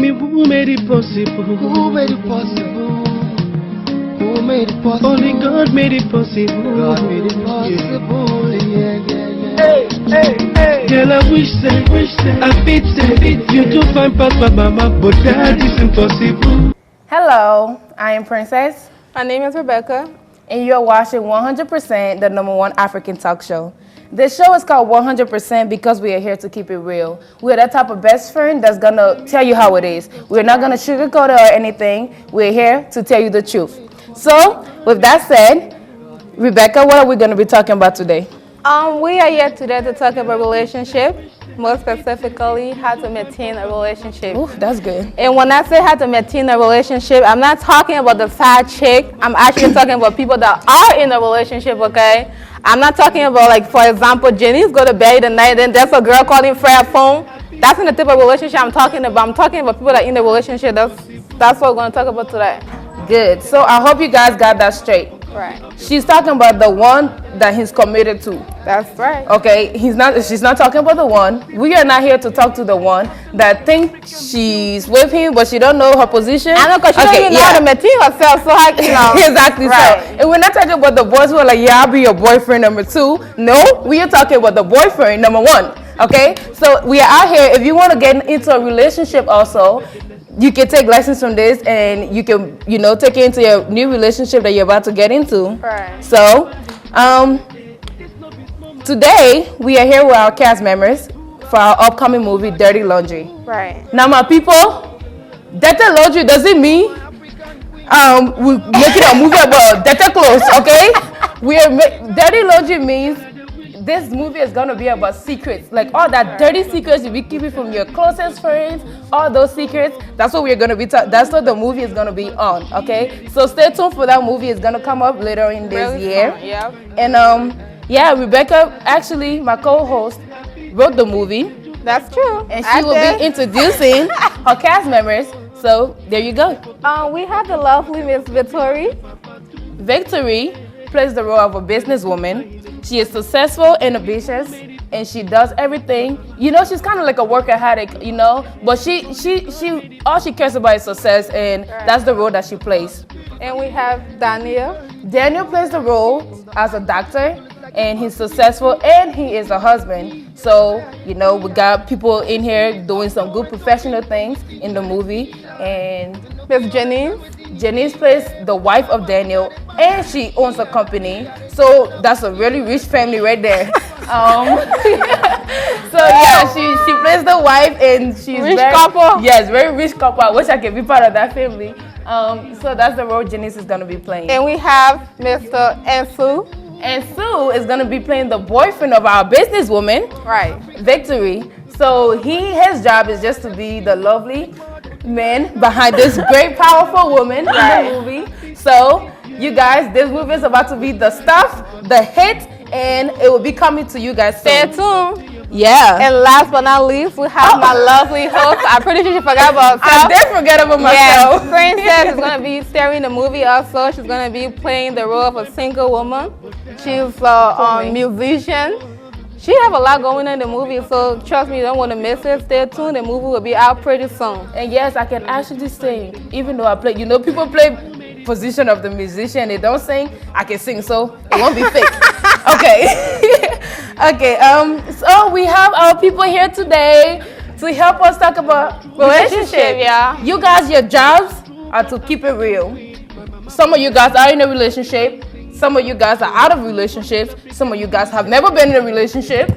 me who made it possible? Who made it possible? Who made it possible? Only God made it possible. God made it possible. Yeah. Hey. Girl, I wish that I fit you to find Papa Mama, but that is impossible. Hello, I am Princess. My name is Rebecca. And you're watching 100%, the #1 African talk show. This show is called 100% because we are here to keep it real. We're that type of best friend that's gonna tell you how it is. We're not gonna sugarcoat it or anything. We're here to tell you the truth. So, with that said, Rebecca, what are we gonna be talking about today? We are here today to talk about relationship, more specifically how to maintain a relationship. Ooh, that's good. And when I say how to maintain a relationship, I'm not talking about the side chick. I'm actually talking about people that are in a relationship, okay? I'm not talking about, like, for example, Jenny's go to bed at night, and there's a girl calling for her phone. That's not the type of relationship I'm talking about. I'm talking about people that are in a relationship. That's what we're going to talk about today. Good. So I hope you guys got that straight. Right. She's talking about the one that he's committed to. That's right. Okay, she's not talking about the one. We are not here to talk to the one that thinks she's with him, but she don't know her position. I know, because she don't even know how to maintain herself, so I, exactly. Right. So, and we're not talking about the boys who are like, yeah, I'll be your boyfriend number 2. No, we are talking about the boyfriend number 1. Okay, so we are out here. If you want to get into a relationship also, you can take lessons from this, and you can, take it into your new relationship that you're about to get into. Right. So, today we are here with our cast members for our upcoming movie, Dirty Laundry. Right. Now, my people, Dirty Laundry doesn't mean we're making a movie about dirty clothes. Okay, Dirty Laundry means this movie is gonna be about secrets, like all that dirty secrets you be keeping from your closest friends, all those secrets. That's what we're gonna be. That's what the movie is gonna be on. Okay, so stay tuned for that movie. It's gonna come up later in this year. Yep. And Rebecca, actually, my co-host, wrote the movie. That's true. And she will be introducing her cast members. So there you go. We have the lovely Miss Victory. Victory plays the role of a businesswoman. She is successful and ambitious, and she does everything. She's kind of like a workaholic, but she all she cares about is success, and that's the role that she plays. And we have Daniel. Daniel plays the role as a doctor, and he's successful, and he is a husband. So, we got people in here doing some good professional things in the movie. And Miss Janice. Janice plays the wife of Daniel, and she owns a company. So that's a really rich family right there. She plays the wife, and she's rich couple. Yes, very rich couple. I wish I could be part of that family. So that's the role Janice is gonna be playing. And we have Mr. Ensu. And Sue is gonna be playing the boyfriend of our businesswoman, right? Victory. So his job is just to be the lovely man behind this great, powerful woman in the movie. So you guys, this movie is about to be the stuff, the hit, and it will be coming to you guys soon. Stay tuned. Yeah. And last but not least, we have my lovely host. I'm pretty sure she forgot about herself. I did forget about myself. Yes, Princess is going to be starring the movie also. She's going to be playing the role of a single woman. She's a musician. She have a lot going on in the movie, so trust me, you don't want to miss it. Stay tuned. The movie will be out pretty soon. And yes, I can actually sing, even though I play. People play position of the musician, they don't sing. I can sing, so it won't be fake. Okay. Okay. So we have our people here today to help us talk about relationship. Yeah. You guys, your jobs are to keep it real. Some of you guys are in a relationship. Some of you guys are out of relationships. Some of you guys have never been in a relationship.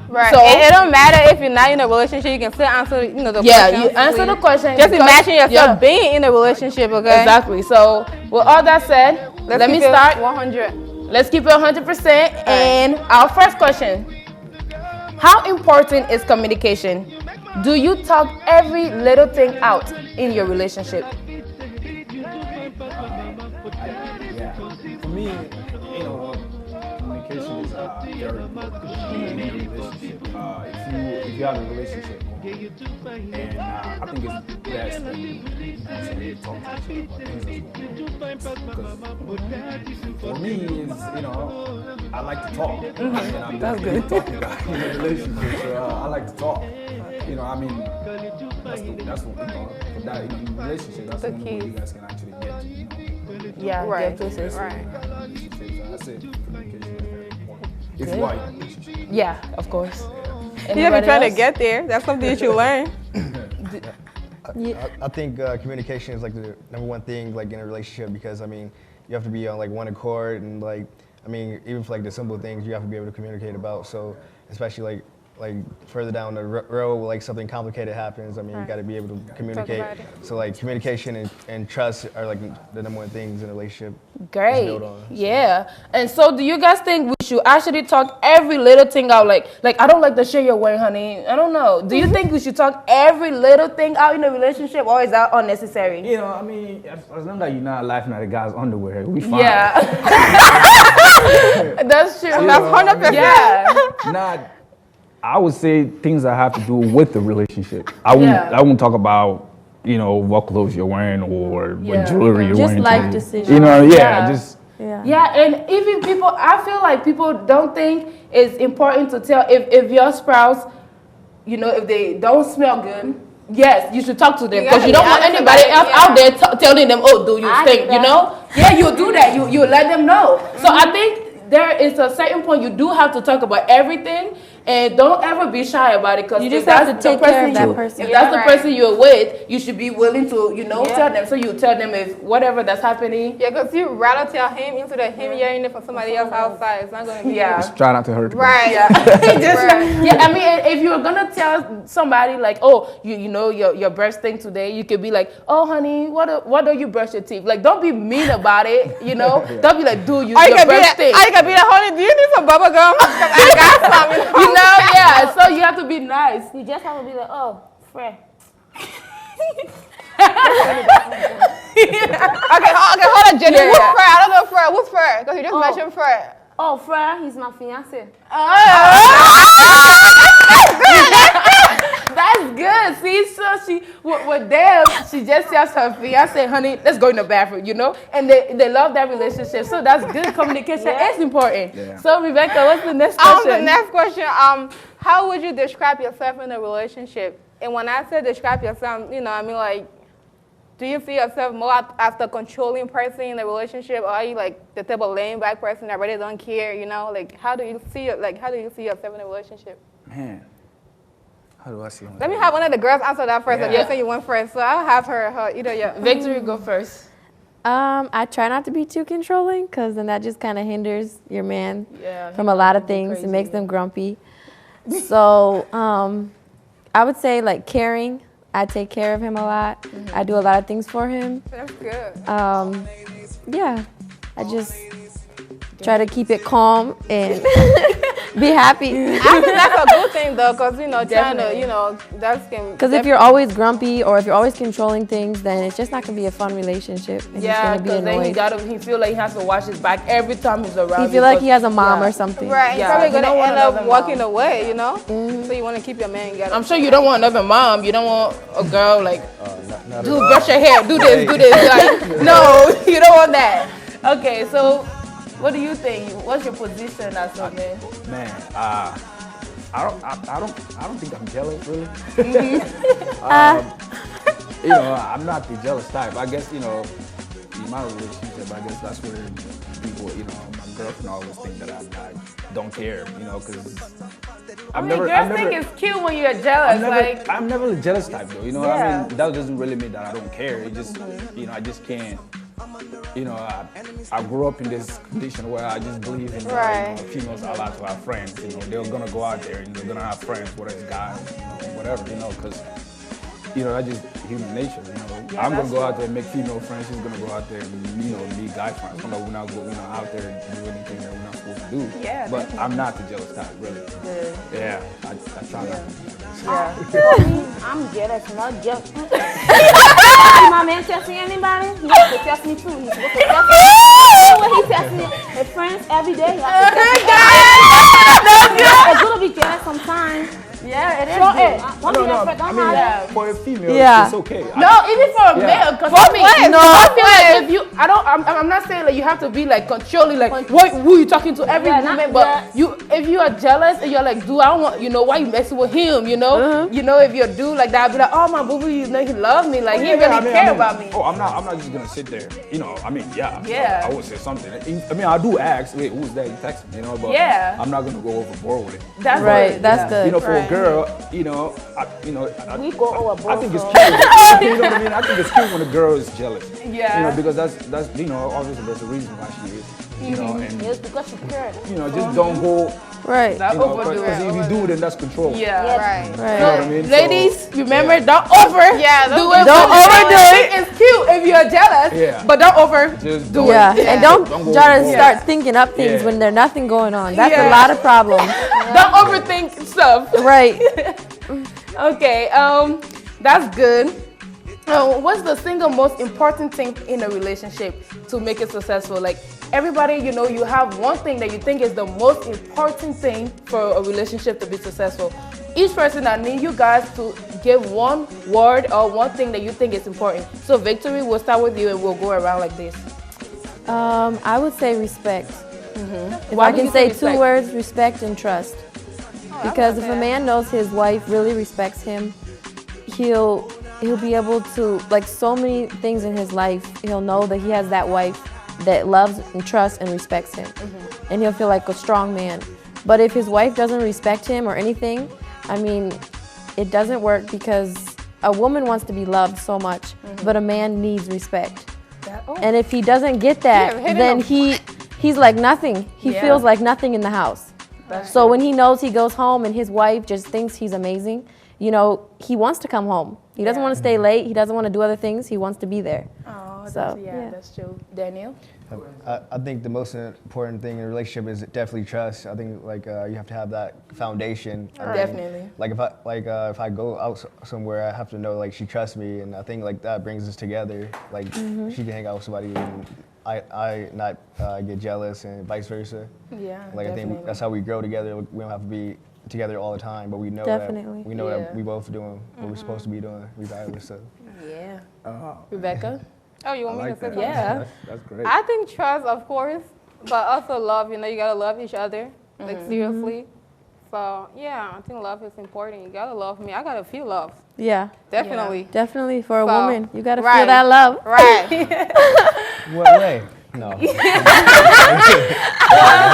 Right. So it don't matter if you're not in a relationship. You can still answer, the question. Yeah, you answer the question. Just imagine yourself being in a relationship, okay? Exactly. So with all that said, let me start. 100. Let's keep it 100%. And our first question: how important is communication? Do you talk every little thing out in your relationship? Yeah. For me, communication is very important in a relationship. If you have a relationship, and I think it's best when you talk to each other about things that's going on. Because for me, it's, I like to talk. And I'm That's a good. talking guy in a relationship, so I like to talk. That's what for that in relationship. That's the only way you guys can actually get. Yeah, Right. get places. Right. I say communication is very important. If you are in a relationship. Yeah, of course. You have been trying to get there. That's something you should learn. I think communication is like the number one thing like in a relationship because I mean you have to be on like one accord and like I mean even for like the simple things you have to be able to communicate about. So especially like further down the road, like something complicated happens. I mean, you got to be able to communicate. So like communication and trust are like the number one things in a relationship. Great. Yeah. And so do you guys think we should actually talk every little thing out? Like I don't like the shirt you're wearing, honey. I don't know. Do you think we should talk every little thing out in a relationship or is that unnecessary? You know, I mean, as long as you're not laughing at a guy's underwear, we fine. Yeah. That's true. That's 100%. Yeah. I would say things that have to do with the relationship. I won't talk about, you know, what clothes you're wearing or what jewelry you're wearing. Just life decisions. You know, Yeah, and even people, I feel like people don't think it's important to tell if your spouse, you know, if they don't smell good, yes, you should talk to them because you don't want anybody else out there telling them, oh, do you stink, you know? Yeah, you do that. You let them know. So I think there is a certain point you do have to talk about everything. And don't ever be shy about it because you just have to take care of that person. If that's the person you're with, you should be willing to, you know, tell them. So you tell them if whatever that's happening. Yeah, because you rather tell him instead of him hearing it from somebody else outside. It's not going to be. Yeah. Just try not to hurt them. Right. Yeah. Yeah. I mean, if you're gonna tell somebody like, oh, you know, your breath stink today, you could be like, oh, honey, what do you brush your teeth? Like, don't be mean about it. You know, don't be like, your breath stink. I can be like, honey, do you need some bubble gum? I got some. You know, yeah. So you have to be nice. You just have to be like, oh, Fred. Okay, hold on, Jenny. Who's Fred? I don't know Fred. Who's Fred? Because you just mentioned Fred. Oh, Fred, he's my fiance. That's good. See, so she with them, she just tells her fiance, honey, let's go in the bathroom, you know? And they love that relationship. So that's good. Communication is important. Yeah. So Rebecca, what's the next question? The next question, how would you describe yourself in a relationship? And when I say describe yourself, you know, I mean like, do you see yourself more as the controlling person in the relationship, or are you like the type of laying back person that really don't care? You know, like how do you see yourself in a relationship? Man, how do I see myself? Let me have one of the girls answer that first. You say you went first, so I'll have her either. Yeah, Victory, go first. I try not to be too controlling because then that just kind of hinders your man from a lot of things. It makes them grumpy. So I would say like caring. I take care of him a lot. Mm-hmm. I do a lot of things for him. That's good. Yeah, I just try to keep it calm and be happy. I think that's a good thing though, because you know, trying to, you know, that's because if you're always grumpy or if you're always controlling things, then it's just not gonna be a fun relationship. And yeah, because then he feel like he has to watch his back every time he's around. He feel like he has a mom or something. Right. Yeah. He's probably gonna end up walking away, you know. Mm-hmm. So you want to keep your man together. I'm sure you don't want another mom. You don't want a girl like brush your hair, do this. Like, no, you don't want that. Okay, so. What do you think? What's your position as a man? Man, I don't think I'm jealous really. You know, I'm not the jealous type. I guess, you know, in my relationship, I guess that's where people, you know, my girlfriend always think that I don't care, you know, because girls think it's cute when you're jealous. I'm never the jealous type though, you know. I mean, that doesn't really mean that I don't care. It just, you know, I just can't. You know, I grew up in this condition where I just believe in you know, females are allowed to have friends. You know, they're gonna go out there and they're gonna have friends, whether it's guys, whatever. You know, because you know that's just human nature. You know, I'm gonna go out there and make female friends. She's gonna go out there and you know meet guy friends. We're not out there and do anything that we're not supposed to do. Yeah, but definitely. I'm not the jealous type, really. Yeah, I try not to. I'm jealous, not jealous. If my man texting anybody, he has to text me too. He's supposed to text me. When he texts me, his friends every day, he has to text me. It's gonna be jealous sometimes. Yeah, it is. Show it. Once No, you no, respect, I don't mean, have it. for a female, Yeah. it's okay. No, even for a male, because I mean, I feel like if you, I'm not saying like you have to be like controlling, like who you talking to every woman, but if you are jealous and you're like, dude, I don't want, why you messing with him, if you're a dude like that, I'd be like, oh my boo, he love me, like he really care about me. Oh, I'm not just gonna sit there, Yeah. I would say something. I mean, I do ask, wait, who's that? You text me, but Yeah. I'm not gonna go overboard with it. That's Right, good. that's good. For a girl, We go overboard. I think it's cute. You know what I mean? I think it's cute when a girl is jealous. Yeah. Because that's obviously there's a reason why she is. And It's because she cared. just don't go. Right. Not overdo Because it. if you do, then that's control. Yeah. Right. You know what I mean? Ladies, remember, don't do it. Don't overdo it. It's cute if you're jealous, Yeah. but don't overdo Just it. Yeah, Yeah. and don't Don't go try to overboard. start thinking up things Yeah. when there's nothing going on. That's Yeah. a lot of problems. Don't overthink stuff. Right. Okay, that's good. What's the single most important thing in a relationship to make it successful? Like everybody, you have one thing that you think is the most important thing for a relationship to be successful. Each person, I need you guys to give one word or one thing that you think is important. So Victory, we'll start with you and we'll go around like this. I would say respect. If Why I do can you say think two respect? words, respect and trust. Because if a man knows his wife really respects him, he'll be able to, like so many things in his life, he'll know that he has that wife that loves and trusts and respects him. And he'll feel like a strong man. But if his wife doesn't respect him or anything, I mean, it doesn't work because a woman wants to be loved so much, but a man needs respect. And if he doesn't get that, then he's like nothing. He feels like nothing in the house. So when he knows he goes home and his wife just thinks he's amazing, he wants to come home. He doesn't want to stay late. He doesn't want to do other things. He wants to be there. Oh, So, that's true. Daniel? I think the most important thing in a relationship is definitely trust. I think you have to have that foundation. Definitely. Like if I go out somewhere, I have to know like she trusts me, and I think like that brings us together. Like she can hang out with somebody and I not get jealous, and vice versa. Yeah. Like I think that's how we grow together. We don't have to be together all the time, but we know Definitely. that we both doing what we're supposed to be doing regardless. So. Yeah. Rebecca? Oh, you want me to say something? Yeah. That's great. I think trust, of course, but also love. You gotta love each other, like seriously. So yeah, I think love is important. You gotta love me. I gotta feel love. Yeah, Definitely. definitely for a So, woman. You got to right. feel that love. Right. What way? No.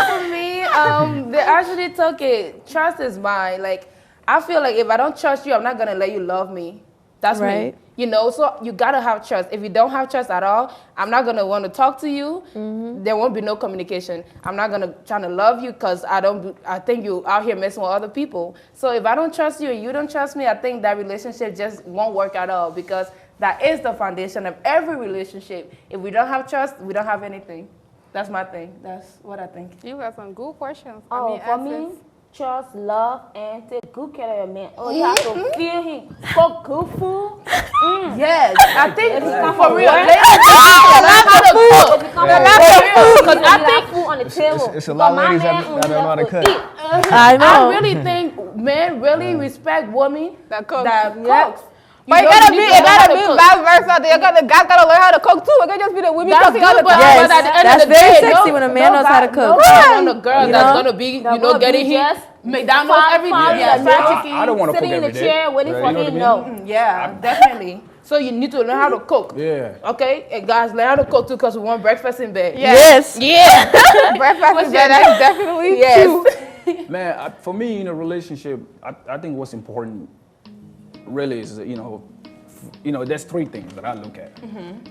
For me, they actually took it. Trust is mine. Like, I feel like if I don't trust you, I'm not gonna let you love me. That's Right. me. So you gotta have trust. If you don't have trust at all, I'm not gonna want to talk to you. There won't be no communication. I'm not gonna try to love you because I think you out here messing with other people. So if I don't trust you and you don't trust me, I think that relationship just won't work at all, because that is the foundation of every relationship. If we don't have trust, we don't have anything. That's my thing. That's what I think. You got some good questions. For me, trust, love, and take good care of your man. Oh, you have to feel him. Cook good food. Yes, I think come for from real. work, Ladies, learn how to cook. If you come Yeah. from work, Because I think food on the table. It's a lot of But my ladies man that only don't know how to love cook. eat. I know. I really think men really respect women That cooks. that Yeah. cooks. But You it gotta need be, to it learn how gotta to be cook. vice versa. The guys gotta learn how to cook too. It can't just be the women That's cooking all good, the but, time. Yes, but at the end that's of the very day, sexy when a man knows how to cook. No guy want a girl You that's know? gonna be, gonna getting be him just McDonald's every day. Yeah, fried no. chicken. I don't want to cook Sitting in every the day. chair waiting for You know him. what I No. Yeah, definitely. So you need to learn how to cook. Yeah. Okay, and guys, learn how to cook too, because we want breakfast in bed. Yes. Yeah. Breakfast is better. That's definitely true. Yes. Man, for me in a relationship, I think what's important really is, there's three things that I look at. And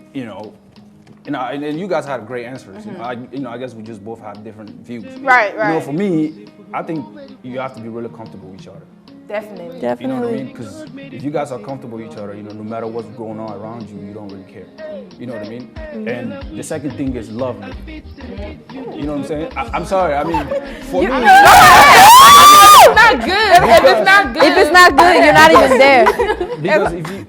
you guys had great answers. I guess we just both have different views. Right, right. For me, I think you have to be really comfortable with each other. Definitely. You know what I mean? Definitely. Because if you guys are comfortable with each other, no matter what's going on around you, you don't really care. You know what I mean? And the second thing is love me. You know what I'm saying? I'm sorry. I mean, for me, It's not good. If it's not good. If it's not good, you're not even there. because if you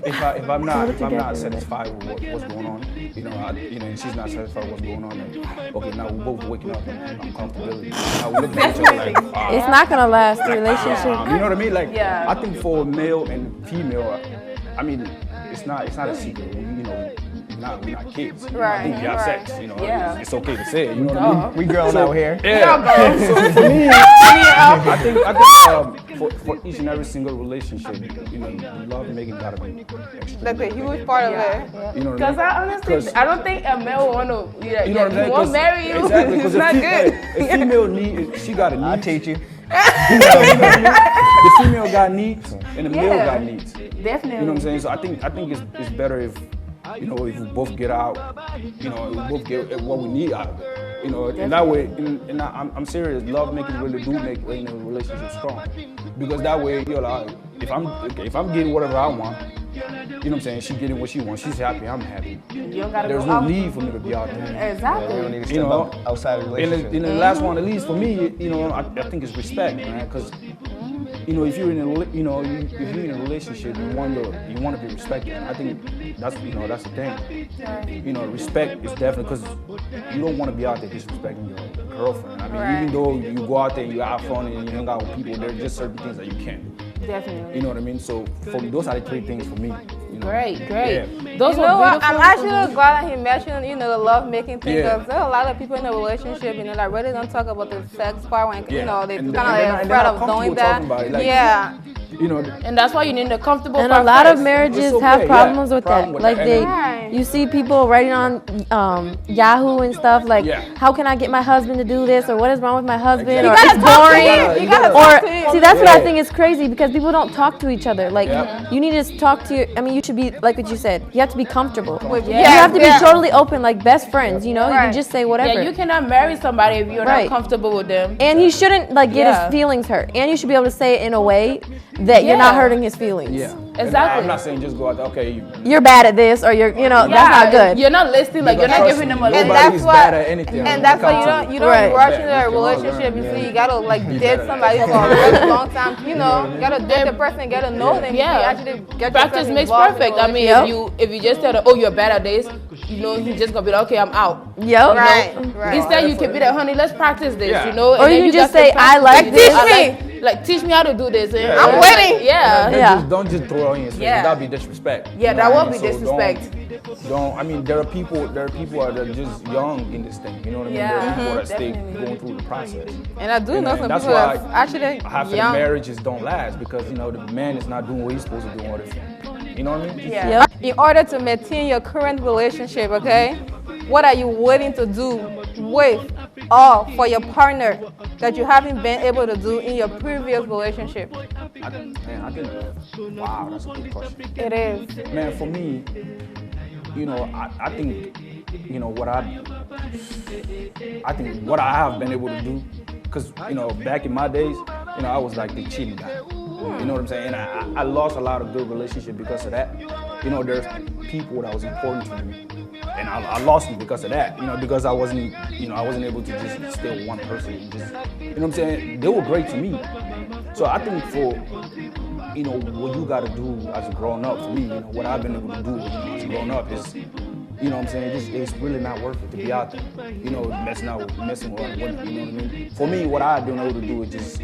if I'm not satisfied with what's going on, and she's not satisfied with what's going on. And, okay, now we're both waking up and uncomfortability. Now we're looking at each other like, It's not gonna last the relationship. you know what I mean? Like, Yeah. I think for male and female, I mean, it's not a secret. We're not kids. Right, I think we have right. sex. Yeah. It's okay to say it. You know what I mean? We girls out here. Yeah. So for me, I think for each and every single relationship, love making gotta be extra. That's a huge part of it. You know what Because I I mean? honestly, I don't think a male want to, You know what I'm saying? won't marry you. Exactly. It's Because not good. a female need, she got a need. I'll teach you. The female got needs and the male got needs. Definitely. You know what I'm saying? So I think it's better if if we both get out, we both get what we need out of it. And that way, and I'm serious. Love making really do make a relationship strong, because that way you're like, if I'm getting whatever I want, you know what I'm saying? She's getting what she wants. She's happy. I'm happy. You don't gotta There's go no out. need for me to be out there. Exactly. You don't need to step outside of the relationship. And the last one, at least for me, I think it's respect, man. Because if you're in a relationship, you want to be respected. And I think that's the thing. Respect is definitely, because you don't want to be out there disrespecting your girlfriend. I mean, even though you go out there and you have fun and you hang out with people, there are just certain things that you can't do. Definitely. You know what I mean? So those are the three things for me. Great. Yeah. Those You are know what? beautiful. I'm actually glad that he mentioned, the love making thing. Yeah. Because there are a lot of people in a relationship, that really don't talk about the sex part when, they Yeah. kind And of they're like not afraid of comfortable doing that. talking about it. Like, Yeah. And that's why you need a comfortable And a part lot of first. marriages It's okay, have yeah. problems with Problem that. with Like that. Right. you see people writing on Yahoo and stuff like, Yeah. how can I get my husband to do this, or what is wrong with my husband, Exactly. or You gotta it's talk to boring. him. You gotta Or talk to him. see, that's what I Yeah. think is crazy, because people don't talk to each other. Like Yeah. you need to talk to you should be like what you said. You have to be comfortable. Yeah. You have to be Yeah. totally open, like best friends. You Right. can just say whatever. Yeah, you cannot marry somebody if you're Right. not comfortable with them. And he shouldn't get Yeah. his feelings hurt. And you should be able to say it in a way that you're not Yeah. hurting his feelings. Yeah. Exactly. I'm not saying just go out there, okay, You're bad at this, or that's not good. You're not listening, like you're not Trust giving me, them a nobody list. that's is why- bad at anything. And that's why you don't Right. rush Yeah, into a you can all relationship. learn, You yeah. see, you gotta Be date better at somebody that. for a really long time. You gotta date the person, get to know them. Yeah. You actually get Practice yourself makes involved in perfect. a I mean, Yep. if you just tell them, oh, you're bad at this, he's just gonna be like, okay, I'm out. Yep. Right, right. Instead, you can be like, honey, let's practice this, Yeah. Or Or you can just say, I like this. this. Like, teach me how to do this. And I'm waiting. Yeah. Yeah. Don't just throw it on your face. Yeah. That'd be disrespect. Yeah, You know that what I would mean? be So disrespect. Don't. I mean, there are people that are just young in this thing. You know what I mean? There are Yeah, people that stay definitely. going through the process. And I do know some that's people why that's actually half of the young. marriages don't last, because the man is not doing what he's supposed to do all this. You know what I mean? Yeah. Yep. In order to maintain your current relationship, okay, what are you willing to do with or for your partner that you haven't been able to do in your previous relationship? I think. Wow, that's a good question. It is. Man, for me, I think, what I have been able to do, because, back in my days, I was like the cheating guy. You know what I'm saying? And I lost a lot of good relationships because of that. There's people that was important to me, and I lost them because of that. Because I wasn't able to just stay with one person and just, what I'm saying? They were great to me. So I think for, what you got to do as a grown up, for me, what I've been able to do as a grown up is, what I'm saying, it's really not worth it to be out there, messing with other women, you know what I mean? For me, what I've been able to do is just,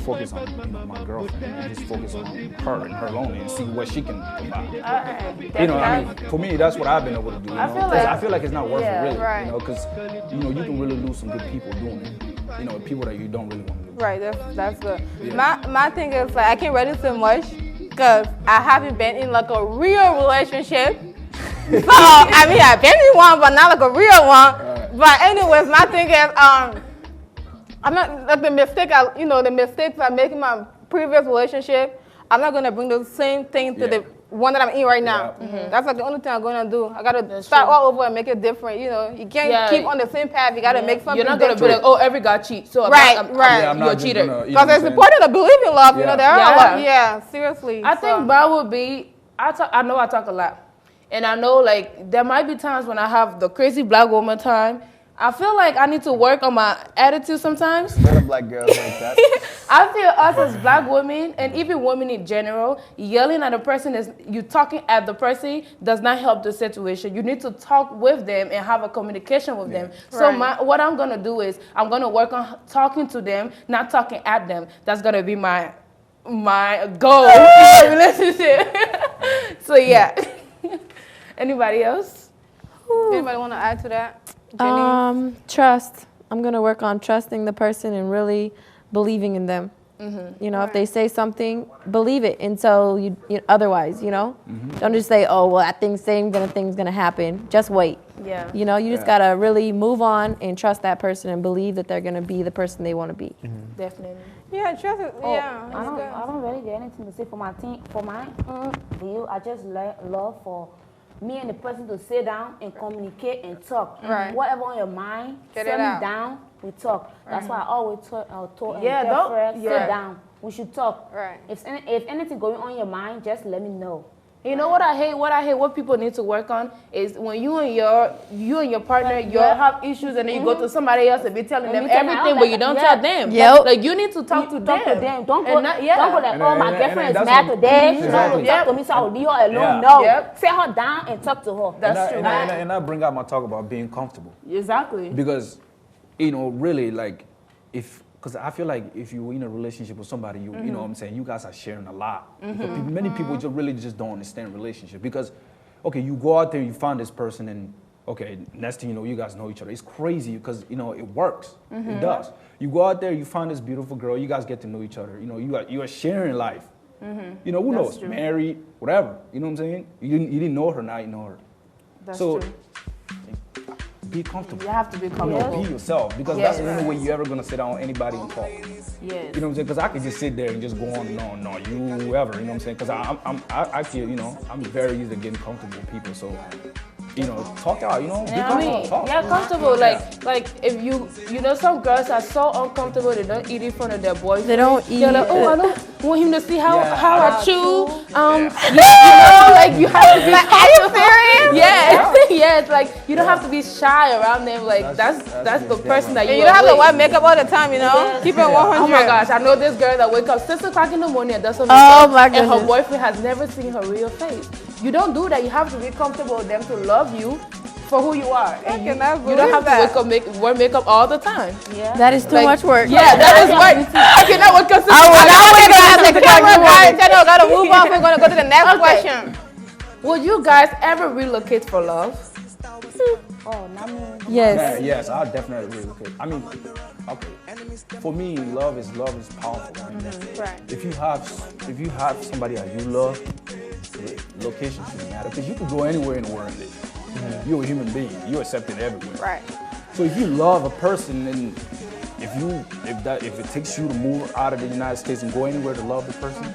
focus on, my girlfriend, and just focus on her and her alone, and see what she can provide. For me, that's what I've been able to do. I feel like it's not worth it, really, right. because, you can really lose some good people doing it, people that you don't really want to lose. Right, that's good. Yeah. My thing is like I can't read it so much because I haven't been in like a real relationship. So I mean I've been in one, but not like a real one. Right. But anyways, my thing is I'm not like the mistakes I make in my previous relationship. I'm not gonna bring the same thing to the one that I'm in right now. Yeah. Mm-hmm. That's like the only thing I'm gonna do. I gotta start all over and make it different. You can't keep on the same path. You gotta make something You're not going to be different. like, oh, every guy cheats. So Right. Yeah, I'm you're a not just cheater. gonna, Because it's important to believe in love. Yeah. There are a Yeah. lot. Yeah, seriously. I think mine would be, I know I talk a lot. And I know, like, there might be times when I have the crazy black woman time. I feel like I need to work on my attitude sometimes. A lot of black girls like that. I feel us as black women and even women in general, yelling at a person is you talking at the person does not help the situation. You need to talk with them and have a communication with them. So what I'm gonna do is I'm gonna work on talking to them, not talking at them. That's gonna be my goal in a relationship. So yeah. Anybody else? Anybody want to add to that? Jenny? Trust. I'm gonna work on trusting the person and really believing in them. You know, if they say something, believe it until you otherwise, you know? Don't just say, oh, well, that thing's gonna happen. Just wait. Yeah. You know, you just gotta really move on and trust that person and believe that they're gonna be the person they wanna be. Definitely. Yeah, trust it. Yeah. I don't really get anything to say for my team, for my view. I just love for me and the person to sit down and communicate and talk. Right. Whatever on your mind, Get sit it me out. down, we talk. That's why I always talk and Yeah, tell don't- friends, yeah. sit down. We should talk. Right. If anything going on in your mind, just let me know. You know what I hate? What people need to work on is when you and your partner, you have issues, and then you go to somebody else and be telling And them you tell them, everything, I'm but like, you don't yeah. tell them. Yep. Like you need to talk to Talk them. to them. Don't go, And not- yeah. don't go like, oh, my And girlfriend is that's mad what- today. She Exactly. don't talk to me, so I'll leave her alone. Yeah. No. Yep. Sit her down and talk to her. That's true. And I bring out my talk about being comfortable. Exactly. Because, you know, really, like, because I feel like if you're in a relationship with somebody, you know what I'm saying, you guys are sharing a lot. But many people just don't understand relationship. Because, okay, you go out there, you find this person, and, okay, next thing you know, you guys know each other. It's crazy because, you know, it works. It does. You go out there, you find this beautiful girl, you guys get to know each other. You know, you are sharing life. You know, who knows? true. Married, whatever. You know what I'm saying? You didn't know her, now you know her. That's So, true. be comfortable. You have to be You know, comfortable. be yourself, because Yes. that's the only way you're ever gonna sit down with anybody and talk. Yes. You know what I'm saying? Because I could just sit there and just go on and on. No, you, whoever. You know what I'm saying? Because I feel, you know, I'm very used to getting comfortable with people. So, you know, talk out. You know, be I comfortable. mean, Talk. yeah, comfortable. Like if you know, some girls are so uncomfortable they don't eat in front of their boyfriend. They don't eat. They're like, oh, I don't want him to see how I chew. Yeah. You know, like you have to be. Like, are you serious? Yeah, yeah. It's like you don't have to be shy around them. Like that's the person that you. And you don't have to with. wear makeup all the time, you know? Keep it 100. Oh my gosh, I know this girl that wake up 6 o'clock in the morning and does some Oh makeup, my and her goodness. boyfriend has never seen her real face. You don't do that. You have to be comfortable with them to love you for who you are. And you cannot don't have believe to wake up, wear makeup all the time. Yeah. That is too Like, much work. Yeah, that is work. I cannot wake up 6 I will o'clock. not wake up at 6 o'clock in the morning. Channel gotta move on. We're gonna go to the next Okay. question. Would you guys ever relocate for love? Oh, not me. Yes. Yeah, yes, I definitely agree with it. I mean, okay. For me, love is powerful. Right? Right. If you have somebody that you love, the location shouldn't matter, because you could go anywhere in the world and live. You're a human being. You're accepted everywhere. Right. So if you love a person, and if it takes you to move out of the United States and go anywhere to love the person,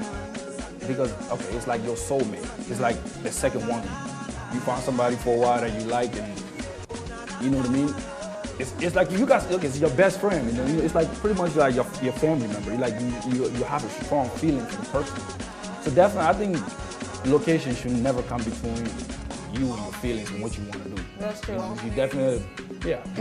because okay, it's like your soulmate. It's like the second woman. You find somebody for a while that you like, and you know what I mean. It's like you guys. Look, it's your best friend. You know, it's like pretty much like your family member. You have a strong feeling for the person. So definitely, I think location should never come between you and your feelings and what you want to do. That's true. You definitely,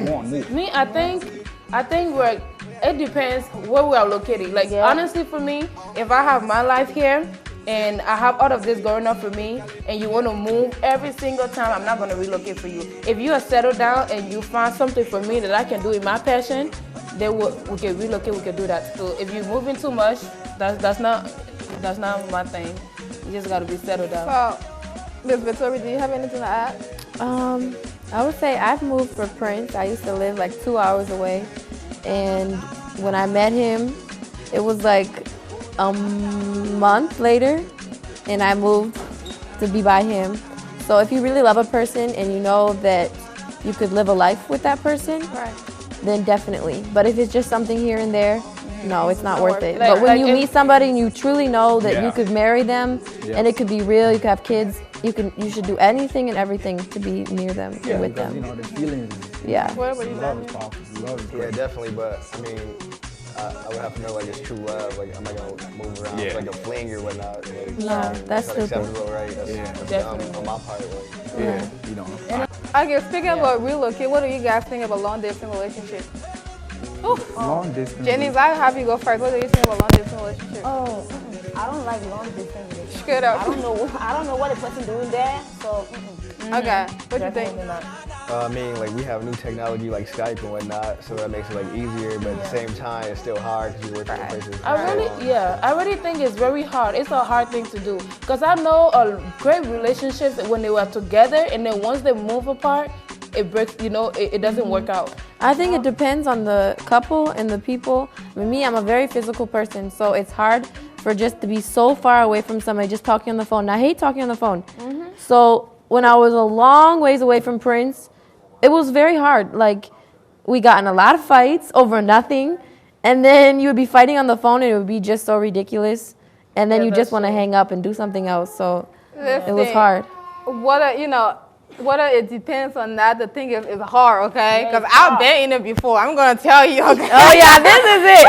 go on, move. Me, I think it depends where we are located. Like honestly, for me, if I have my life here and I have all of this going on for me, and you want to move every single time, I'm not going to relocate for you. If you are settled down and you find something for me that I can do in my passion, then we can relocate. We can do that. So if you're moving too much, that's not my thing. You just got to be settled down. So, Ms. Victoria, do you have anything to add? I would say I've moved for Prince. I used to live like 2 hours away. And when I met him, it was like a month later, and I moved to be by him. So if you really love a person and you know that you could live a life with that person, then definitely. But if it's just something here and there, no, it's not worth it. But when you meet somebody and you truly know that you could marry them, and it could be real, you could have kids, you should do anything and everything to be near them and with because, them. you know, the feelings. Yeah. Love is powerful. Love is Yeah, great. definitely, but I mean, I would have to know like it's true love. Like, am I gonna move around like a fling or whatnot? Like, No, that's stupid. acceptable, right? That's dumb on my part. Like, You know. Okay, speaking about relocate, what do you guys think about long distance relationship? Long distance. Jennings, I'll have you go first. What do you think about long distance relationship? Oh, I don't like long distance relationship. Straight up. I don't know what the person doing there. So. Okay. What do you think? Definitely not. I mean, like we have new technology like Skype and whatnot, so that makes it like easier. But at the same time, it's still hard because you're working in places. I really think it's very hard. It's a hard thing to do because I know great relationships when they were together and then once they move apart, it breaks. You know, it doesn't work out. I think it depends on the couple and the people. With me, I'm a very physical person, so it's hard for just to be so far away from somebody just talking on the phone. And I hate talking on the phone. So when I was a long ways away from Prince, it was very hard. Like, we got in a lot of fights over nothing, and then you would be fighting on the phone, and it would be just so ridiculous, and then you just want to hang up and do something else. So it was hard. Whether it depends on that, the thing is hard, okay? Because I've been in it before. I'm gonna tell you, okay? Oh yeah, this is it.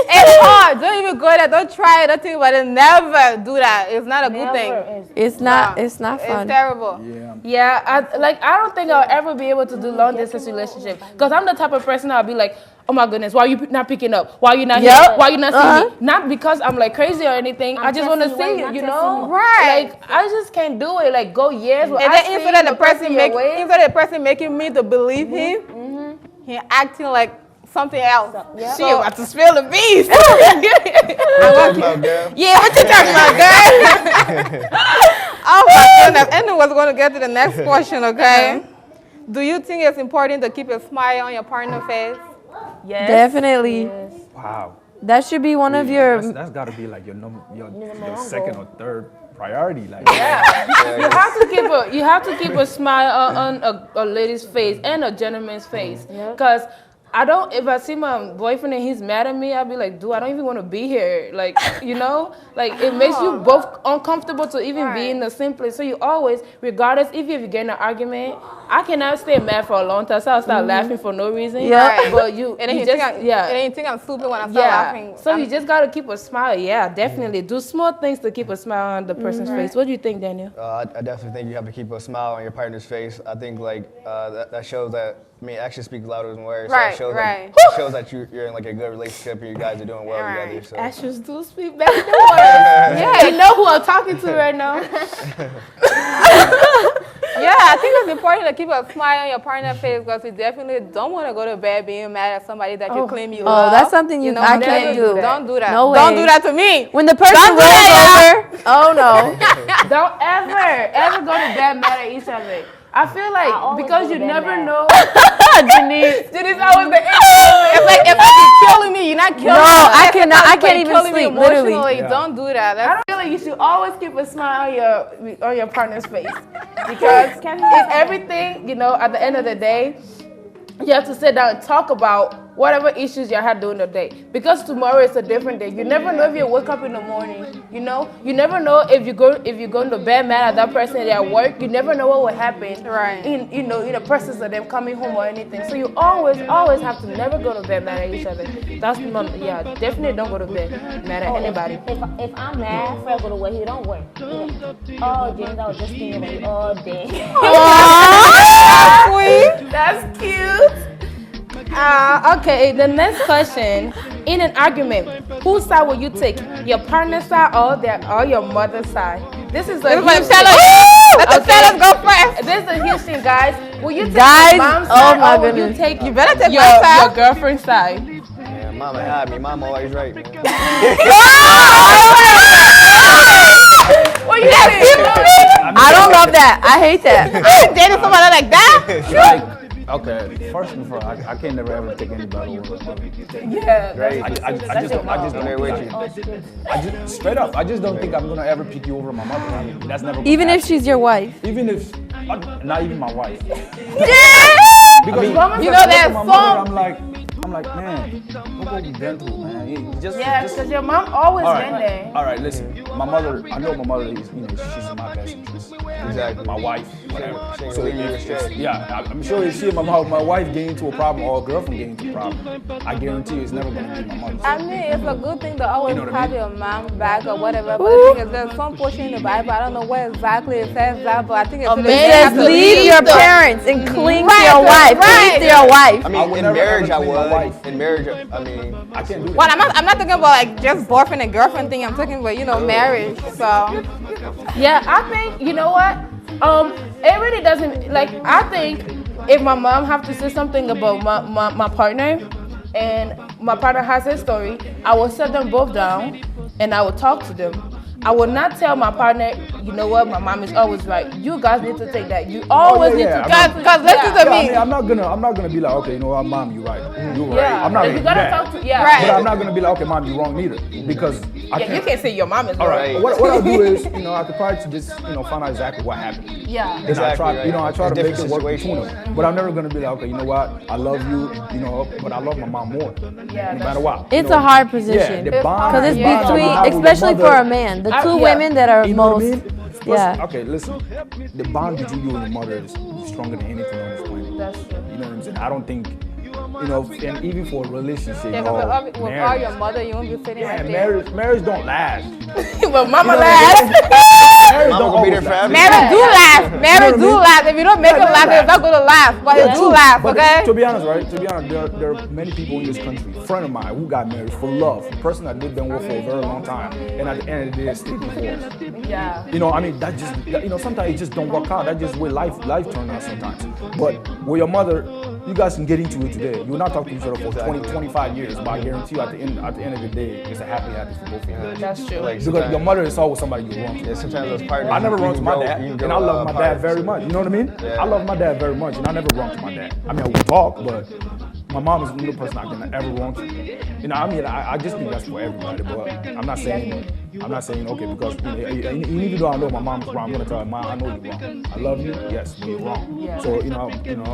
It's hard. Don't even go there. Don't try it. Don't think about it. Never do that. It's not a good thing. It's not. It's not fun. It's terrible. Yeah, I don't think I'll ever be able to do long distance relationship because I'm the type of person I'll be like, oh my goodness, why are you not picking up? Why are you not here? Why are you not seeing me? Not because I'm like crazy or anything. I just want to see you, you know? Right. Like, I just can't do it. Like, go years. And then instead of the person making me to believe him, he acting like something else. She about to spill the beans. What you talking about, girl? Yeah, what you talking about, girl? Oh my goodness. Anyway, we're going to get to the next question, okay? Do you think it's important to keep a smile on your partner's face? Yes. Definitely. Wow. That should be one of your. That's got to be like your second or third priority. Like, You have to keep a smile on a lady's face and a gentleman's face. Because if I see my boyfriend and he's mad at me, I'll be like, dude, I don't even want to be here. Like, you know, like it makes you both uncomfortable to even be in the same place. So you always, regardless, if you get in an argument, I cannot stay mad for a long time. So I'll start laughing for no reason. Yeah. But you think I'm stupid when I start laughing. So you just got to keep a smile. Yeah, definitely. Do small things to keep a smile on the person's face. What do you think, Daniel? I definitely think you have to keep a smile on your partner's face. I think like that shows that. I mean, actions speak louder than words. Right, so it shows that you're in like a good relationship and you guys are doing well together. So. Actions do speak better than words. Yeah, you know who I'm talking to right now. Yeah, I think it's important to keep a smile on your partner's face because you definitely don't want to go to bed being mad at somebody that you claim you love. Oh, that's something I can't do. Don't do that. No way. Don't do that to me. When the person rolls over, oh no. Don't ever go to bed mad at each other. I feel like because you never know. Denise always the end. It's like you're killing me. You're not killing me. No, I cannot. I can't even sleep. Literally. Don't do that. I feel like you should always keep a smile on your partner's face because it's everything. You know, at the end of the day, you have to sit down and talk about whatever issues you had during the day. Because tomorrow is a different day. You never know if you wake up in the morning. You know, you never know if you go to bed mad at that person at work. You never know what will happen. Right. In the process of them coming home or anything. So you always have to never go to bed mad at each other. Definitely don't go to bed mad at anybody. If I'm mad, Fred go to work. He don't work. Oh, James, I was just thinking about you all day. Sweet. That's cute. Okay, the next question. In an argument, whose side will you take? Your partner's side or your mother's side? This is a huge thing. Let the fellas go first. This is a huge thing, guys. Will you take Guys, your mom's oh side my or will you goodness. take You better take my side. your girlfriend's side? Yeah, mama had me. Mama always right, man. What you think? I don't love that. I hate that. Dating somebody like that? Okay, first and foremost, I can never ever take anybody over my mother. Yeah. Right. I just don't straight up. I just don't think I'm gonna ever pick you over my mother. I mean, that's never. Even if she's your wife. Even if, not even my wife. Yeah. Because You know that my song. mother, I'm like, man, look what you've been through, man. Because your mom always been there. All right, listen. My mother, I know my mother is, she's in my best interest. Exactly. My wife, whatever. She ain't So gonna leave you astray. I'm sure if she and my wife get into a problem or a girlfriend get into a problem, I guarantee you it's never gonna be my mother. I mean, it's a good thing to always You know what I have mean? your mom back or whatever. But the thing is, there's some portion in the Bible. I don't know where exactly it says that, but I think it's It says leave your parents and cling to your wife. Cling to your wife. I mean, in marriage, I would. life. In marriage, I mean, I can't do that. Well, I'm not talking about like just boyfriend and girlfriend thing. I'm talking about, you know, marriage. So Yeah, I think, you know what? It really doesn't, like, I think if my mom have to say something about my partner and my partner has his story, I will set them both down and I will talk to them. I will not tell my partner, you know what, my mom is always right. You guys need to take that. You always need to Cause listen to I me. mean, I'm not gonna be like, okay, you know what, mom, you're right. You're right. Yeah, I'm not you gonna gotta do that. talk to, yeah. Right. But I'm not gonna be like, okay, mom, you're wrong neither, because I Yeah, you can't say your mom is All right. right. What I'll do is, you know, I could probably just, you know, find out exactly what happened. Yeah. And I try, right. you know, I try It's to make it different work between situations. them. But I'm never gonna be like, okay, you know what, I love you, you know, but I love my mom more. Yeah, No matter what. It's You know, a hard position. Yeah, the bond. Because it's the bond that you between, have with your especially for mother- a man, the two yeah. women that are You know what I most, mean? yeah. Okay, listen. The bond between you and your mother is stronger than anything on this planet. That's true. You know what I'm saying? I don't think, you know, and even for a relationship, Yeah, or with all marriage, your mother, you won't be sitting yeah, right there. marriage don't last. Well, mama You know, laughed. Marriage Mama don't gonna be there always last. forever. Marriage do laugh. Marriage do laugh. If you don't make Yeah, them they laugh, laugh. it's not gonna laugh. But it do true. laugh, But okay? to be honest, right? To be honest, there are many people in this country, a friend of mine, who got married for love, a person that they've been with for a very long time, and at the end of the day, still divorced. Yeah. You know, I mean, you know, sometimes it just don't work out. That's just where life turns out sometimes. But with your mother, you guys can get into it today. You'll not talk to each other for 20, 25 years, but I guarantee you, at the end of the day, it's a happy for both of you. That's true. Like, Because your mother is always somebody you wrong to. yeah, sometimes those partners. I never you wronged can my go- dad, you can and go, I love my dad apart. very much. You know what I mean? Yeah. I love my dad very much, and I never wronged my dad. I mean, I would talk, but my mom is the only person I can ever wrong to. You know, I mean, I just think that's for everybody. But I'm not saying okay, because even though I know my mom is wrong, I'm gonna tell her, Mom, I know you're wrong. I love you, yes, but you're wrong. Yeah. So you know.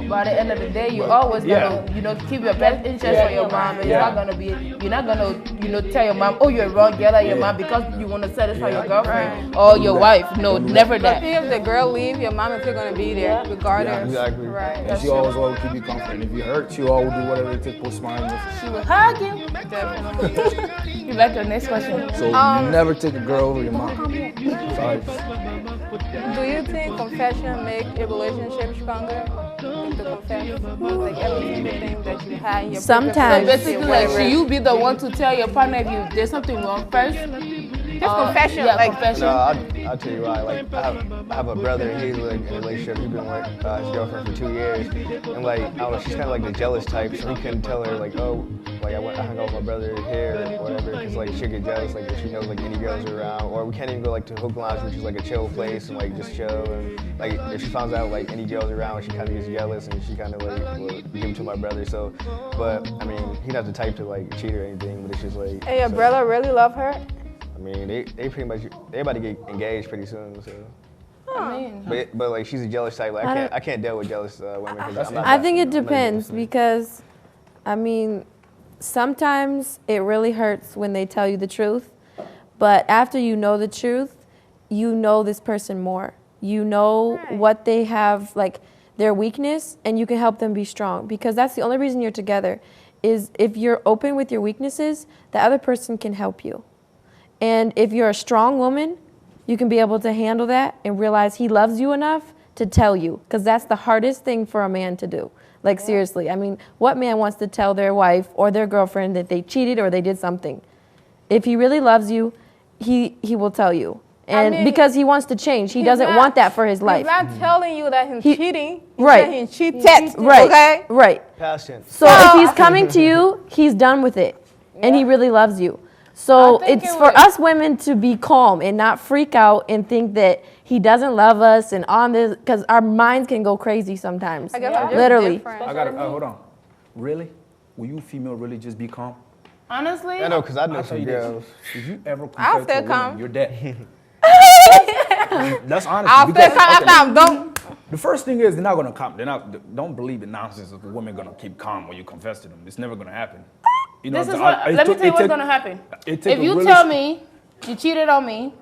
But at the end of the day, you always Yeah. gonna, you know, keep your best interest for your mom. It's Yeah. not gonna be, you're not gonna, you know, tell your mom, oh, you're wrong, yell at your mom because you want to satisfy your girlfriend or your wife. No, never But that. if the girl leave, your mom is still gonna be there, regardless. Yeah, exactly. Right. And she always keep you comforted. If you hurt, she always do whatever it takes to put a smile on your face. She will hug you. Definitely. You like your next question? So never take a girl over your mom. Sorry. Do you think confession make a relationship stronger? To confess, like every single thing that you had in your Sometimes. So basically, like, should you be the one to tell your partner if you did something wrong first? just confession, Yeah, like confession. No, I'll tell you why. Like, I have a brother, and he's like in a relationship. He's been with his girlfriend for 2 years, and like, I don't know, she's kind of like the jealous type, so he couldn't tell her like, oh, like I hung out with my brother here or whatever, because like she'll get jealous, like if she knows like any girls are around, or we can't even go like to Hook Lounge, which is like a chill place, and like just chill, and like if she finds out like any girls around, she kind of gets jealous, and she kind of like will give him to my brother. So, but I mean, he's not the type to like cheat or anything, but it's just like. and your so- brother really love her? I mean, they pretty much, they about to get engaged pretty soon, so. I mean, But like she's a jealous type. Like I can't deal with jealous women. 'Cause I'm not I that- think it I'm not depends jealous. because, I mean, sometimes it really hurts when they tell you the truth, but after you know the truth, you know this person more. You know what they have, like their weakness, and you can help them be strong, because that's the only reason you're together, is if you're open with your weaknesses, the other person can help you. And if you're a strong woman, you can be able to handle that and realize he loves you enough to tell you, because that's the hardest thing for a man to do. Like, seriously, I mean, what man wants to tell their wife or their girlfriend that they cheated or they did something? If he really loves you, he will tell you. And mean, because he wants to change, he doesn't want that for his life. He's not telling you that he's cheating. He's right. saying he cheated. Right. Okay. Right. Past tense. So if he's coming to you, he's done with it, and he really loves you. So I think it's it for would- us women to be calm and not freak out and think that he doesn't love us and on this, because our minds can go crazy sometimes. I guess I'm just Literally. different. I gotta hold on. Really? Will you female really just be calm? honestly, I know, cause I know I'll tell some you girls. this. If you ever I'll confess to a stay woman, calm. you're dead. That's honest. I'll stay because, calm after I'm done. The first thing is they're not gonna calm. Don't believe the nonsense of the woman gonna keep calm when you confess to them. It's never gonna happen. You know, this is so what. Let me tell you what's gonna happen. It take If a you really tell me you cheated on me,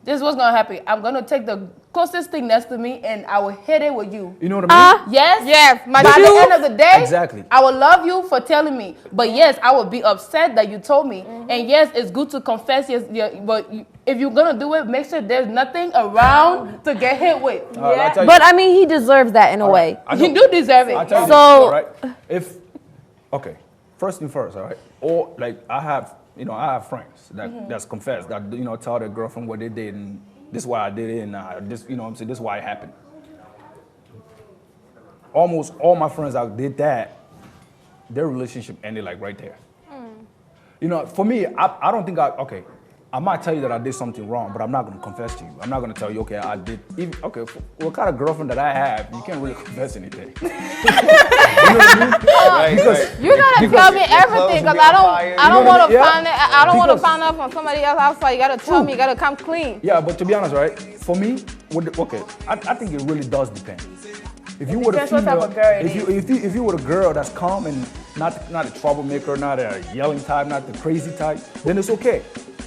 this is what's gonna happen. I'm gonna take the closest thing next to me and I will hit it with you. You know what I mean? Yes. Yes, my By the truth. end of the day, Exactly. I will love you for telling me. But yes, I will be upset that you told me. And yes, it's good to confess. Yes, but if you're gonna do it, make sure there's nothing around to get hit with. All right, I'll tell you. But I mean, he deserves that in a way. I know. You do deserve it. I'll tell you So- this, all right? first thing first, all right? Or like I have friends that's confessed that tell their girlfriend what they did and this is why I did it and this what I'm saying, this is why it happened. Almost all my friends that did that, their relationship ended like right there. For me, I don't think I might tell you that I did something wrong, but I'm not going to confess to you. I'm not going to tell you, okay, I did. What kind of girlfriend that I have, you can't really confess anything. You know what I mean? Right. You're gonna tell me everything because I don't want to find it. I don't want to find out from somebody else outside. You gotta tell me. You gotta come clean. Yeah, but to be honest, right? For me, I think it really does depend. If you were a female, if you were a girl that's calm and not a troublemaker, not a yelling type, not the crazy type, then it's okay.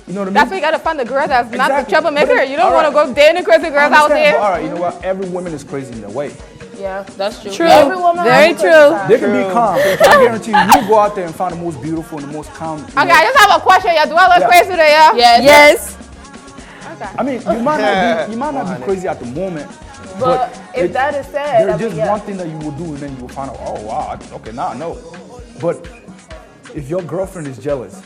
You know what I mean? That's why you gotta find the girl that's not the troublemaker. Then, you don't want to go dating crazy girls out there. But all right, you know what? Every woman is crazy in their way. Yeah, that's true. True. Every woman Very true. They can be calm. I guarantee you go out there and find the most beautiful and the most calm. Okay, I just have a question. Yeah, do I look crazy today? Yeah. Yes. Okay. I mean, you might not be crazy at the moment. But if that is said, there's just one thing that you will do and then you will find out, oh wow, okay, now I know. But if your girlfriend is jealous,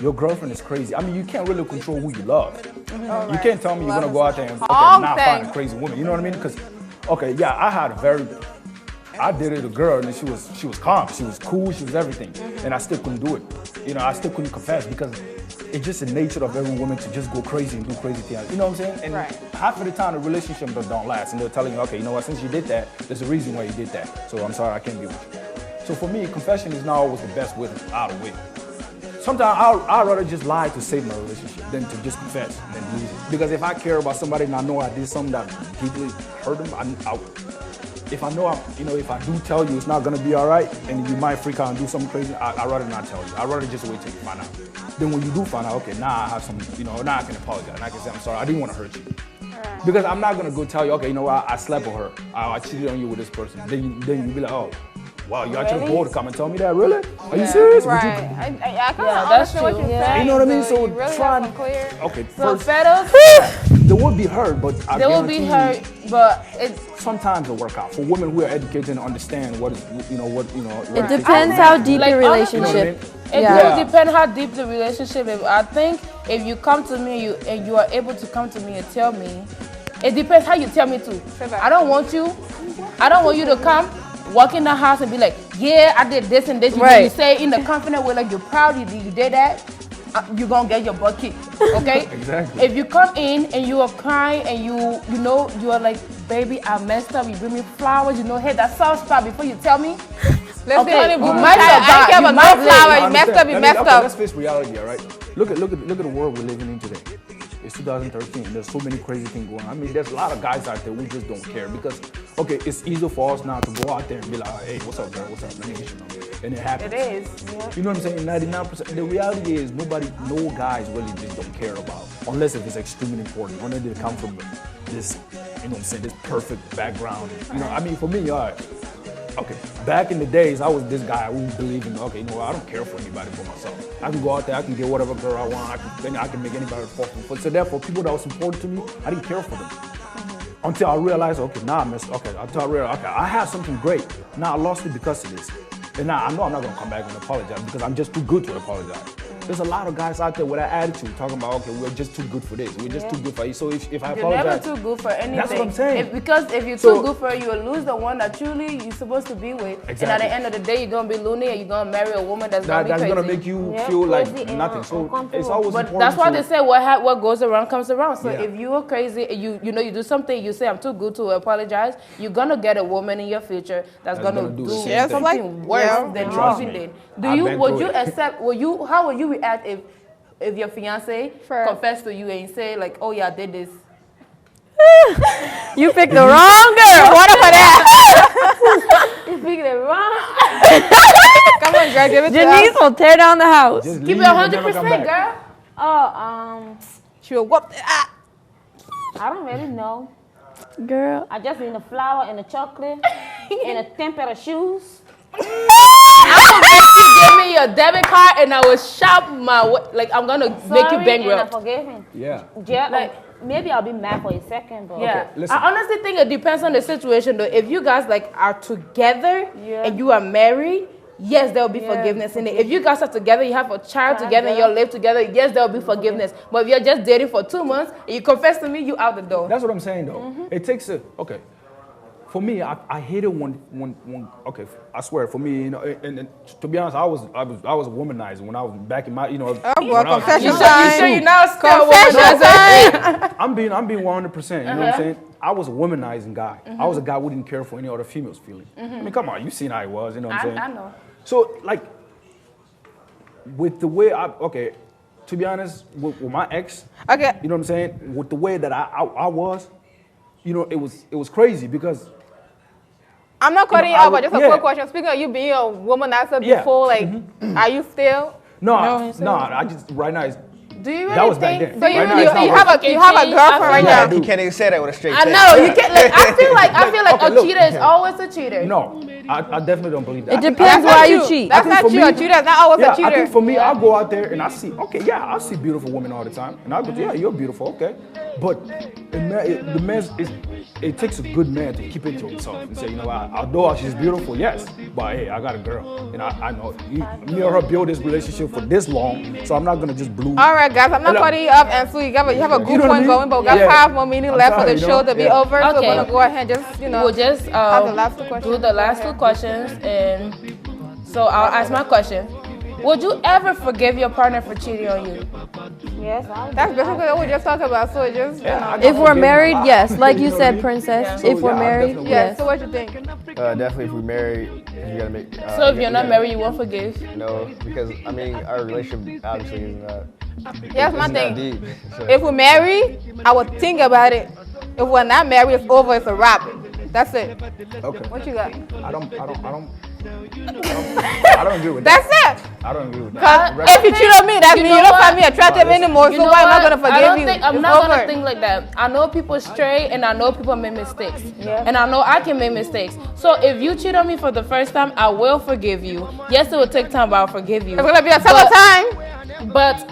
your girlfriend is crazy. I mean, you can't really control who you love. You can't tell me you're gonna go out there and not find a crazy woman. You know what I mean? Because, I dated a girl and she was calm, she was cool, she was everything, and I still couldn't do it. I still couldn't confess because it's just the nature of every woman to just go crazy and do crazy things. You know what I'm saying? And half of the time the relationship don't last, and they're telling you, okay, you know what? Since you did that, there's a reason why you did that. So I'm sorry, I can't be with you. So for me, confession is not always the best way out of it. Sometimes I'd rather just lie to save my relationship than to just confess and then lose it. Because if I care about somebody and I know I did something that deeply hurt them, if I know, if I do tell you it's not gonna be all right and you might freak out and do something crazy, I'd rather not tell you. I'd rather just wait till you find out. Then when you do find out, okay, now I have some, now I can apologize and I can say, I'm sorry, I didn't want to hurt you. Because I'm not gonna go tell you, okay, you know what, I slept with her, I cheated on you with this person. Then you be like, oh, wow, you actually bold to come and tell me that, really? Are you serious? Right. I kind of understand what you're saying. You know what I mean? So really try. So first, fellas, they will be hurt, but they will be hurt, but sometimes it'll work out. For women who are educated and understand what is, It depends how deep the relationship. It will depend how deep the relationship is. I think if you come to me and you are able to come to me and tell me, it depends how you tell me to. I don't want you to come, walk in the house and be like, yeah, I did this and this. You say in the confident way, like you're proud you did that, you're gonna get your butt kicked, okay? Exactly. If you come in and you are crying and you are like, baby, I messed up, you bring me flowers, hey, that soft spot before you tell me. Let's be honest, you might survive. You messed up, you messed up. Let's face reality, all right? Look at the world we're living in today. It's 2013. There's so many crazy things going on. I mean, there's a lot of guys out there who just don't care because, it's easier for us now to go out there and be like, hey, what's up, girl? What's up? Let me get your number. And it happens. It is. Yeah. You know what I'm saying? 99%. The reality is no guys really just don't care about, unless if it's extremely important, unless they come from this, this perfect background. I mean, for me, all right. Okay, back in the days, I was this guy who believed in, I don't care for anybody but myself. I can go out there, I can get whatever girl I want, I can make anybody fall for me. So therefore, people that was important to me, I didn't care for them. Until I realized, until I realized, I have something great. Now I lost it because of this. And now I know I'm not gonna come back and apologize because I'm just too good to apologize. There's a lot of guys out there with that attitude talking about, we're just too good for this. We're just too good for you. So if I apologize, you're never too good for anything. That's what I'm saying. Because if you're too good for it, you'll lose the one that truly you're supposed to be with. Exactly. And at the end of the day, you're gonna be lonely and you're gonna marry a woman that's gonna be crazy. That's gonna make you feel like nothing. So it's always important. But that's why they say what goes around comes around. So if you are crazy, you do something, you say I'm too good to apologize, you're gonna get a woman in your future that's gonna do something worse than you did. How would you react if your fiance confessed to you and say like, oh yeah, I did this? You picked the wrong girl. What for that? You picked it wrong. Come on, girl, give it to us. Janice will tear down the house. Keep it 100%, girl. She will whoop it. I don't really know. Girl. I just need a flower and a chocolate and a 10 pair of shoes. Give me your debit card and I will shop I'm gonna make you bankrupt. Forgive him. Yeah. Maybe I'll be mad for a second, but I honestly think it depends on the situation though. If you guys are together and you are married, yes, there will be forgiveness in it. If you guys are together, you have a child together, and you live together, yes, there will be forgiveness. But if you're just dating for 2 months and you confess to me, you out the door. That's what I'm saying, though. It takes okay. For me, I hate it when okay. I swear, for me, you know, and to be honest, I was a womanizer when I was back in my, you know. Oh, well, confession You time. sure you now still Confession time. I'm being 100%. You know what I'm saying? I was a womanizing guy. I was a guy who didn't care for any other female's feelings. I mean, come on, you seen how he was. You know what I'm saying? I know. So like, with the way to be honest, with my ex, Okay. you know what I'm saying? With the way that I was, you know, it was crazy because. I'm not cutting you I off, but would- just a yeah. quick question. Speaking of you being a womanizer Yeah. before, like, are you still? No, I just right now. Do you really That was back think? then. So you, Right now, you, it's not you have a girlfriend right Yeah. now. You can't even say that with a straight I face. know you can't. Like, I feel like Okay, a look. cheater is always a cheater. No, I definitely don't believe that. It depends That's why not you true. cheat. That's think not for true. me- A cheater is not always Yeah, a cheater. I think for me, I'll go out there and I see, okay, yeah, I see beautiful women all the time. And I'll go, yeah, you're beautiful, okay. But it takes a good man to keep it to himself and say, you know what, although she's beautiful, yes, but hey, I got a girl. And I know me or her build this relationship for this long, so I'm not going to just bloom. All right, guys, I'm not cutting you up, and so you have a good You know what I point mean? going, but we got Yeah. 5 more minutes I'm left for sorry, the you show know? to be Yeah. over. So Okay. we're gonna go ahead and just, We'll just have the last 2 questions. do the last 2 questions, and so I'll ask my question. Would you ever forgive your partner for cheating on you? Yes, That's basically what we just talked about. So just, If we're married, yes. Like you said, Princess. If we're Yeah, married, definitely. yeah. yes. So what you think? Definitely, if we're married, you gotta make. So if you're not married, you won't forgive. No, because I mean, our relationship obviously is not. That's my it's not thing. deep. So, If we're married, I would think about it. If we're not married, it's over. It's a wrap. That's it. Okay. What you got? I don't agree with that. That's it. I don't agree with that. Cause if you cheat on me, that means you don't find me attractive anymore. You So know why am I what? gonna forgive you? I'm It's not over. gonna think like that. I know people stray, and I know people make mistakes, and I know I can make mistakes. So if you cheat on me for the first time, I will forgive you. Yes, it will take time, but I'll forgive you. It's gonna be a second time. But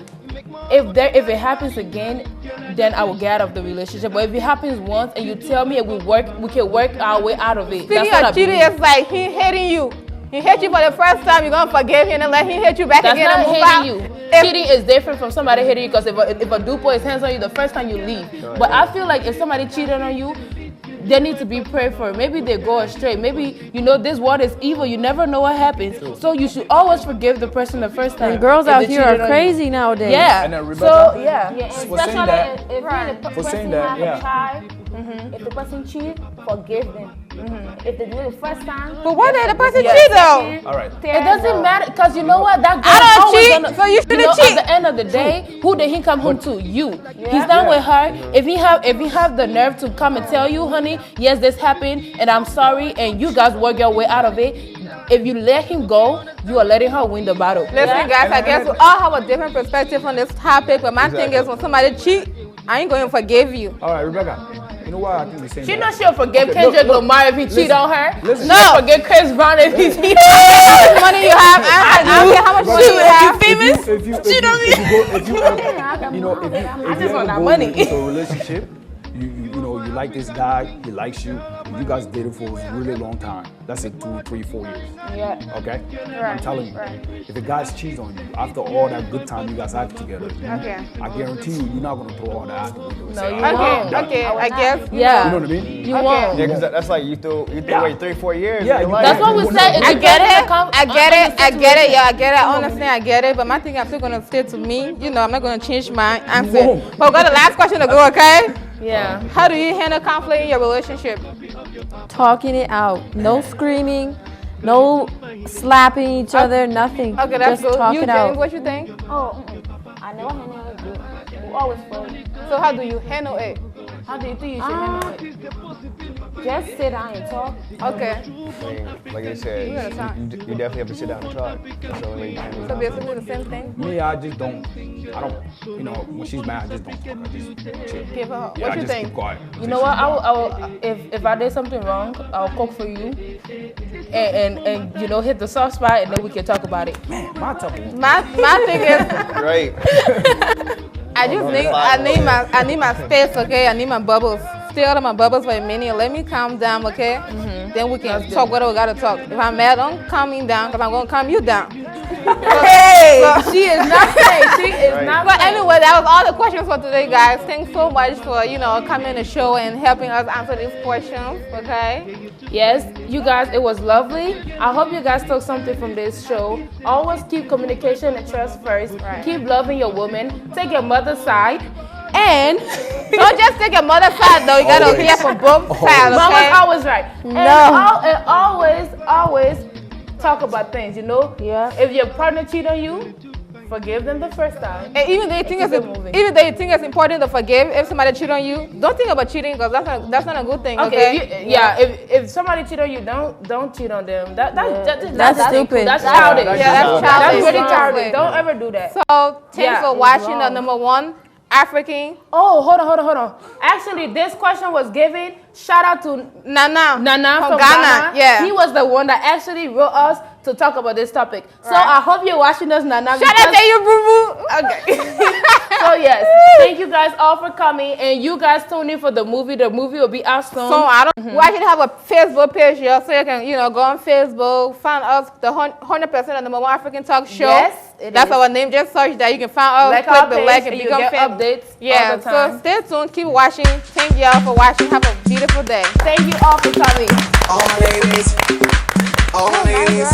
if it happens again, then I will get out of the relationship. But if it happens once and you tell me we can work our way out of it. Speaking That's what of I cheating, believe. it's like he hating you. He hate you for the first time. You're gonna forgive him and let him hate you back That's again not and move out. hating you. If- Cheating is different from somebody hating you because if a dude put his hands on you the first time you leave. But I feel like if somebody cheated on you, they need to be prayed for. Maybe they go astray. Maybe, this world is evil. You never know what happens. So you should always forgive the person the first time. And girls if out they here cheated are on crazy you. nowadays. Yeah. And then So, Rebecca, yeah. Yeah, For saying especially that- if the for person saying that, have yeah. a child, if the person cheat, forgive them. If they do it the first time, But why did the person Yeah. cheat though? all right. It doesn't matter because you know what? That girl I don't always cheat, gonna, so you shouldn't cheat. At the end of the day, who did he come home to? You. He's done with her. If he have the nerve to come and tell you, honey, yes, this happened, and I'm sorry, and you guys work your way out of it. If you let him go, you are letting her win the battle. Listen, guys, I guess we all have a different perspective on this topic, but my thing is when somebody cheat, I ain't going to forgive you. All right, Rebecca. You know what? I think the same. She knows she'll forgive Okay, Kendrick look, Lamar if he cheat on her. listen. She'll forgive Chris Brown if he cheat on How her. much money you have? I don't care how much money you have. If you just want that go money. into a relationship, you like this guy, he likes you, and you guys dated for a really long time. That's it, 2, 3, 4 years. yeah. Okay? I'm telling you, if a guy's cheats on you after all that good time you guys had together, Okay. I guarantee you, you're not gonna throw all that out the window. and No, say, you "Ah, Okay, I guess. Yeah. You know what I mean? You won't. yeah, because that's like you threw away 3-4 years. Yeah, of your you- life. That's what we say. I get it. I get it. Yeah, I get it. I understand. I get it. But my thing, I'm still gonna stay to me. I'm not gonna change my answer. won't. But we got the last question to go. Okay. Yeah. How do you handle conflict in your relationship? Talking it out. No screaming. No slapping each other. Nothing. Okay, that's Just good. talk You, it James, out. what you think? Oh, I never handle it good. We always fight. So how do you handle it? How do you think you should handle it? Just sit down and talk. Okay. I mean, like I said, gonna talk. you definitely have to sit down and talk. That's the only way you can handle So it. basically the same thing. Me, I don't, when she's mad, I just don't talk. I just chill. Give her. Yeah, What I you just think? keep quiet. You know what? I will if I did something wrong, I'll cook for you, and hit the soft spot, and then we can talk about it. My type of My thing is, Right. I need my space. Okay, I need my bubbles. Stay out of my bubbles for a minute. Let me calm down. Okay. then we can talk whatever we gotta talk. If I'm mad, don't calm me down, because I'm gonna calm you down. Hey, she is not playing. She is not But playing. anyway, that was all the questions for today, guys. Thanks so much for, coming on the show and helping us answer these questions, okay? Yes, you guys, it was lovely. I hope you guys took something from this show. Always keep communication and trust first. Right. Keep loving your woman. Take your mother's side. And Don't just take your mother's side, though. You gotta hear from both sides, Mama's okay? always right. And always talk about things, Yeah. If your partner cheat on you, forgive them the first time. And even though you think keep it moving. it's important to forgive if somebody cheat on you, don't think about cheating because that's not a good thing. Okay. If somebody cheat on you, don't cheat on them. That's stupid. That's Yeah, childish. that's childish. That's really That's childish. wrong. Don't ever do that. So thanks Yeah, for it's watching the wrong. number one African Oh, hold on. Actually, this question was given. Shout out to Nana Nana from Ghana. Ghana. Yeah. He was the one that actually wrote us to talk about this topic. So I hope you're watching us, Nana. Shout out to you, boo boo. Okay. So yes, thank you guys all for coming, and you guys tune in for the movie. The movie will be out soon. So we actually have a Facebook page here, so you can go on Facebook, find us the 100% of number one African talk show. Yes, it That's is. our name. Just search that. You can find us, Like click our the page, like, and and you become get famous. updates Yeah. all the time. So stay tuned. Keep watching. Thank y'all for watching. Have a beautiful day. Thank you all for coming. All my ladies, all my ladies.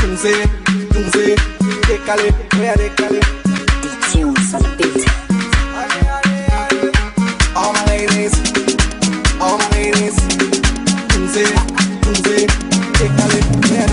Tunze, décalé, where décalé. All my ladies, all my ladies. Tunze, décalé, where